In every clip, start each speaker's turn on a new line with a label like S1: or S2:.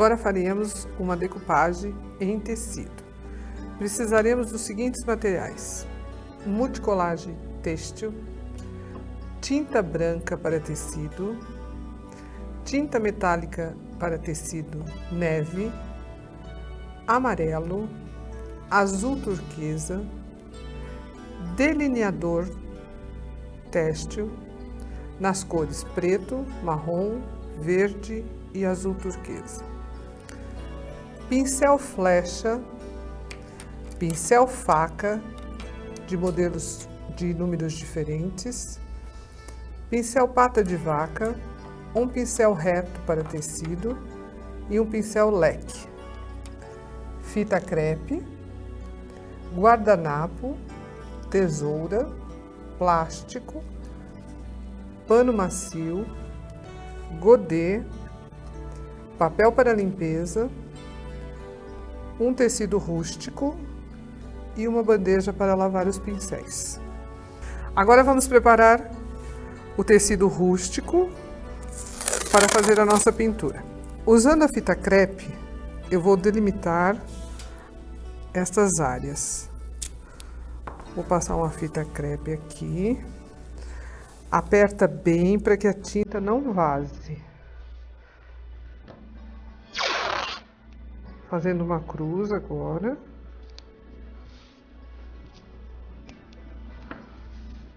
S1: Agora faremos uma decupagem em tecido. Precisaremos dos seguintes materiais: multicolagem têxtil, tinta branca para tecido, tinta metálica para tecido neve, amarelo, azul turquesa, delineador têxtil nas cores preto, marrom, verde e azul turquesa, pincel flecha, pincel faca de modelos de números diferentes, pincel pata de vaca, um pincel reto para tecido e um pincel leque, fita crepe, guardanapo, tesoura, plástico, pano macio, godê, papel para limpeza, um tecido rústico e uma bandeja para lavar os pincéis. Agora vamos preparar o tecido rústico para fazer a nossa pintura. Usando a fita crepe, eu vou delimitar estas áreas. Vou passar uma fita crepe aqui. Aperta bem para que a tinta não vaze. Fazendo uma cruz agora.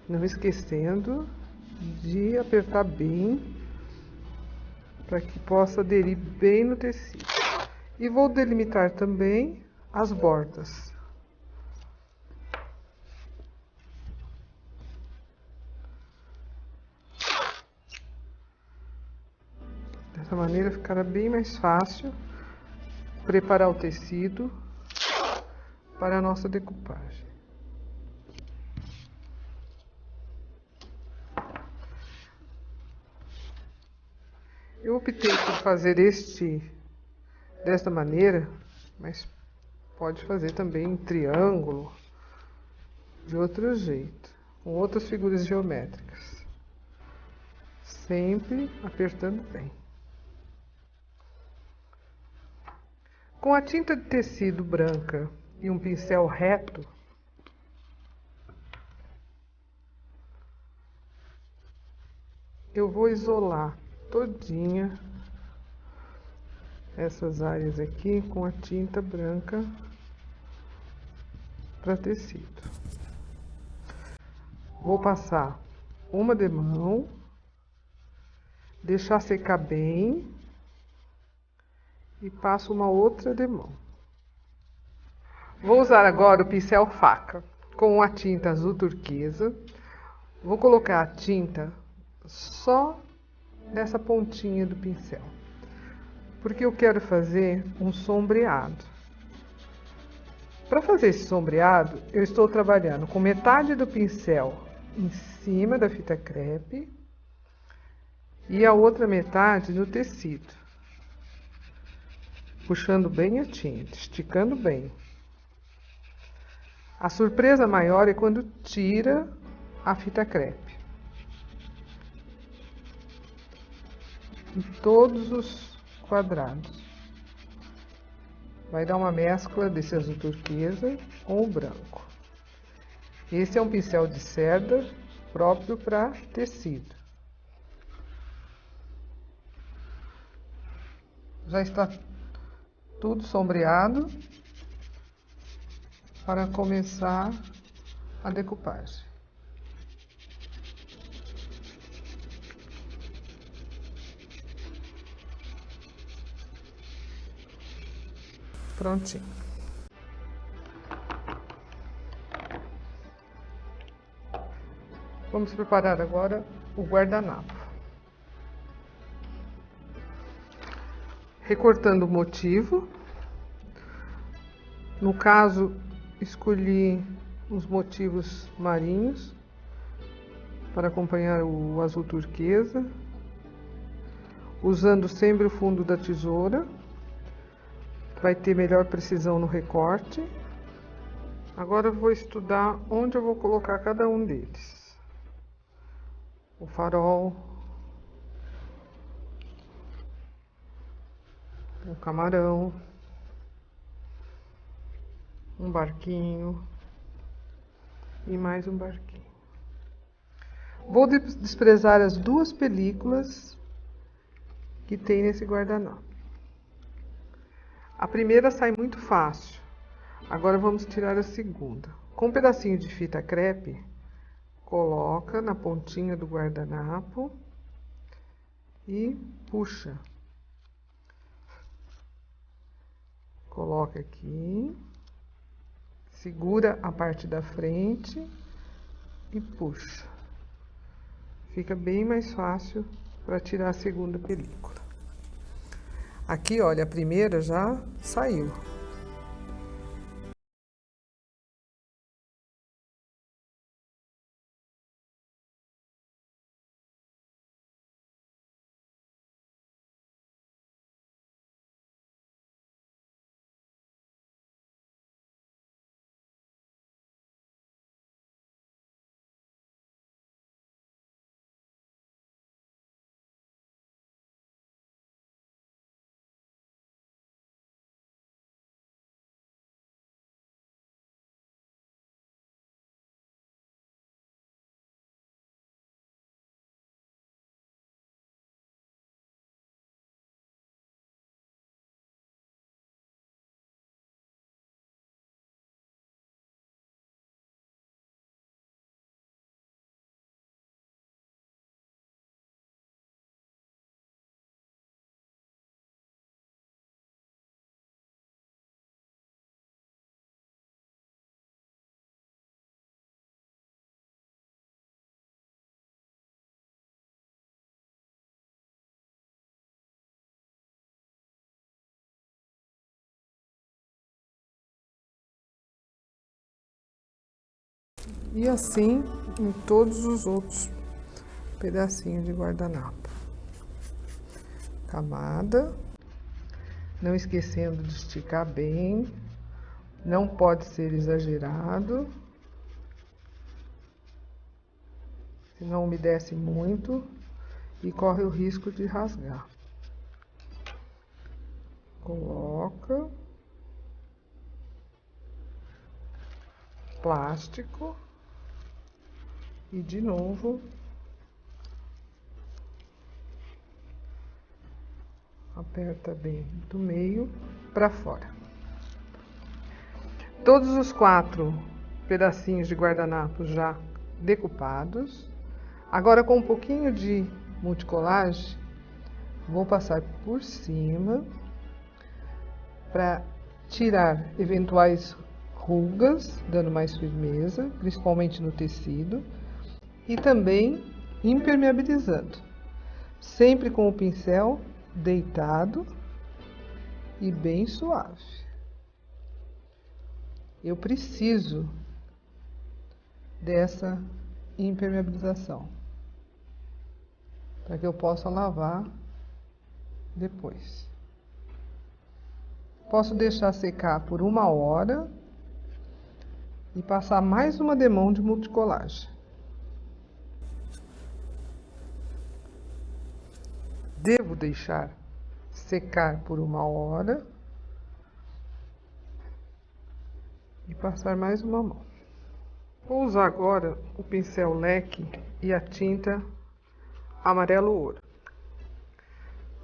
S1: Não esquecendo de apertar bem para que possa aderir bem no tecido. E vou delimitar também as bordas. Dessa maneira ficará bem mais fácil preparar o tecido para a nossa decupagem. Eu optei por fazer desta maneira, mas pode fazer também em triângulo, de outro jeito, com outras figuras geométricas. Sempre apertando bem. Com a tinta de tecido branca e um pincel reto, eu vou isolar todinha essas áreas aqui com a tinta branca para tecido. Vou passar uma demão, deixar secar bem e passo uma outra demão. Vou usar agora o pincel faca com a tinta azul turquesa. Vou colocar a tinta só nessa pontinha do pincel, porque eu quero fazer um sombreado. Para fazer esse sombreado, eu estou trabalhando com metade do pincel em cima da fita crepe e a outra metade no tecido, puxando bem a tinta, esticando bem. A surpresa maior é quando tira a fita crepe. Em todos os quadrados. Vai dar uma mescla desse azul turquesa com o branco. Esse é um pincel de cerda próprio para tecido. Já está tudo sombreado para começar a decupagem. Prontinho. Vamos preparar agora o guardanapo. Recortando o motivo. No caso, escolhi os motivos marinhos para acompanhar o azul turquesa, usando sempre o fundo da tesoura. Vai ter melhor precisão no recorte. Agora eu vou estudar onde eu vou colocar cada um deles. O farol. um camarão, um barquinho e mais um barquinho. Vou desprezar as duas películas que tem nesse guardanapo. A primeira sai muito fácil. Agora vamos tirar a segunda. Com um pedacinho de fita crepe, coloca na pontinha do guardanapo e puxa. Coloca aqui, segura a parte da frente e puxa. Fica bem mais fácil para tirar a segunda película. Aqui, olha, a primeira já saiu. E assim em todos os outros pedacinhos de guardanapo. Camada, não esquecendo de esticar bem, não pode ser exagerado, senão umedece muito e corre o risco de rasgar. Coloca plástico e de novo aperta bem do meio para fora. Todos os 4 pedacinhos de guardanapo já decupados. Agora, com um pouquinho de multicolagem, vou passar por cima para tirar eventuais rugas, dando mais firmeza, principalmente no tecido, e também impermeabilizando, sempre com o pincel deitado e bem suave. Eu preciso dessa impermeabilização para que eu possa lavar depois. Posso deixar secar por 1 hora e passar mais uma demão de multicolagem. Devo deixar secar por 1 hora e passar mais uma mão. Vou usar agora o pincel leque e a tinta amarelo ouro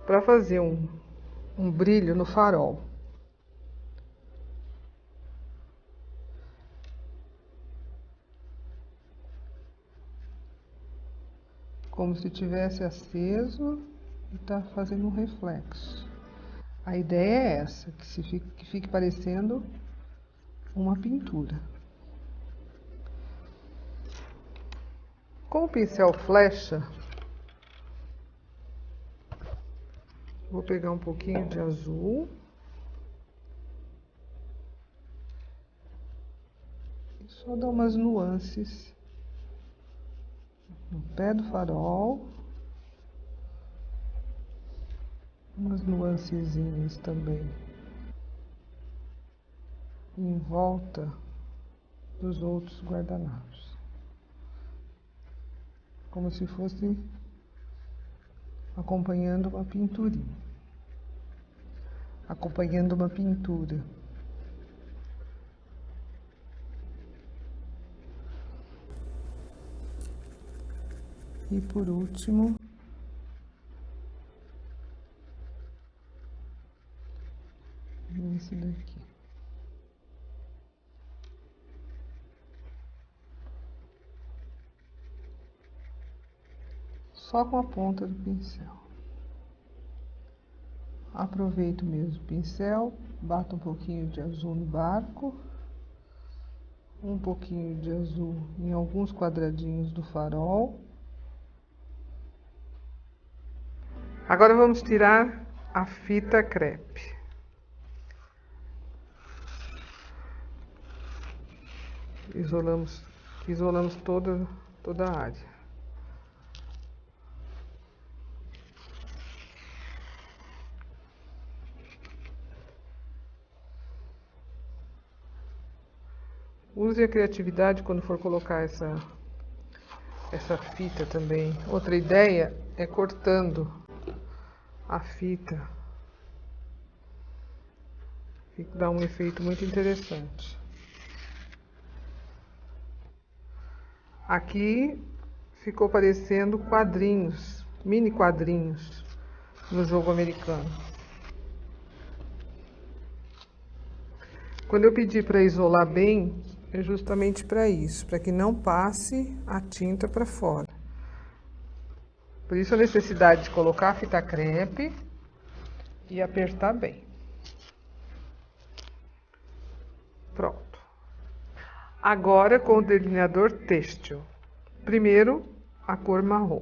S1: para fazer um brilho no farol. Como se tivesse aceso e tá fazendo um reflexo. A ideia é essa, que fique parecendo uma pintura. Com o pincel flecha, vou pegar um pouquinho de azul e só dar umas nuances no pé do farol, umas nuancezinhas também em volta dos outros guardanapos, como se fosse acompanhando uma pinturinha. acompanhando uma pintura. E por último, esse daqui. Só com a ponta do pincel. Aproveito mesmo o pincel, bato um pouquinho de azul no barco, um pouquinho de azul em alguns quadradinhos do farol. Agora vamos tirar a fita crepe. Isolamos toda a área. Use a criatividade quando for colocar essa fita também. Outra ideia é cortando a fita. Dá um efeito muito interessante. Aqui ficou parecendo quadrinhos, mini quadrinhos no jogo americano. Quando eu pedi para isolar bem, é justamente para isso, para que não passe a tinta para fora. Por isso a necessidade de colocar a fita crepe e apertar bem. Pronto. Agora com o delineador têxtil. Primeiro, a cor marrom.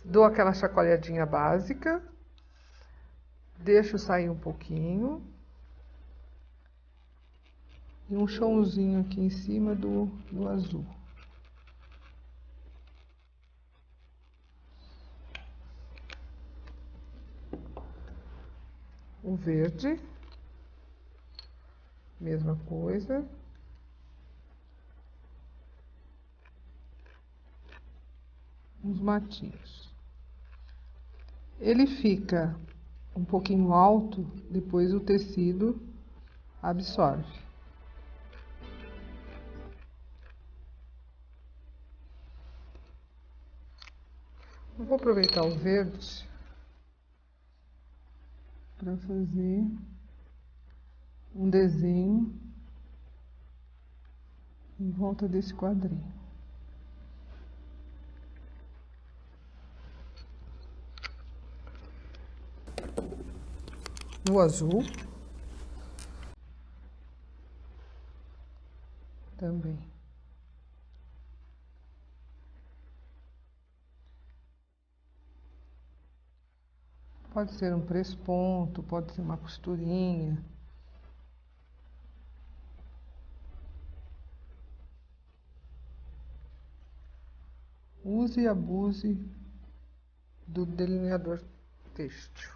S1: Dou aquela chacoalhadinha básica. Deixo sair um pouquinho. E um chãozinho aqui em cima do azul. O verde, mesma coisa. Uns matinhos. Ele fica um pouquinho alto, depois o tecido absorve. Eu vou aproveitar o verde para fazer um desenho em volta desse quadrinho. No azul também. Pode ser um presponto, pode ser uma costurinha. Use e abuse do delineador têxtil.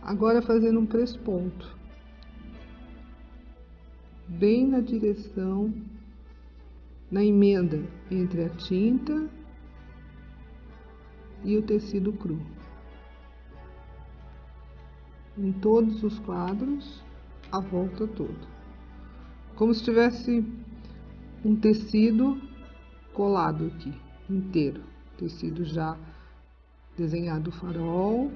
S1: Agora fazendo um presponto. Bem na direção, na emenda entre a tinta e o tecido cru. Em todos os quadros, a volta toda. Como se tivesse um tecido colado aqui, inteiro. Tecido já desenhado o farol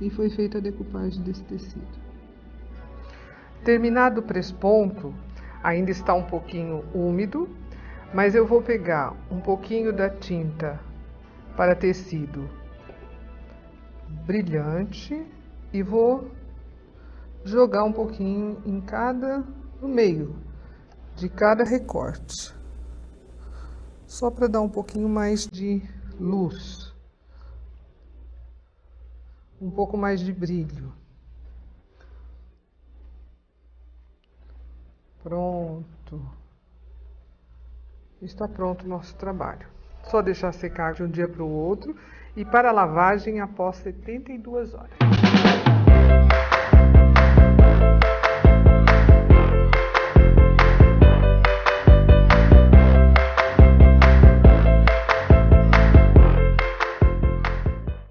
S1: e foi feita a decupagem desse tecido. Terminado o presponto, ainda está um pouquinho úmido, mas eu vou pegar um pouquinho da tinta para tecido brilhante e vou jogar um pouquinho no meio de cada recorte, só para dar um pouquinho mais de luz, um pouco mais de brilho. Pronto. Está pronto o nosso trabalho. Só deixar secar de um dia para o outro e para a lavagem após 72 horas.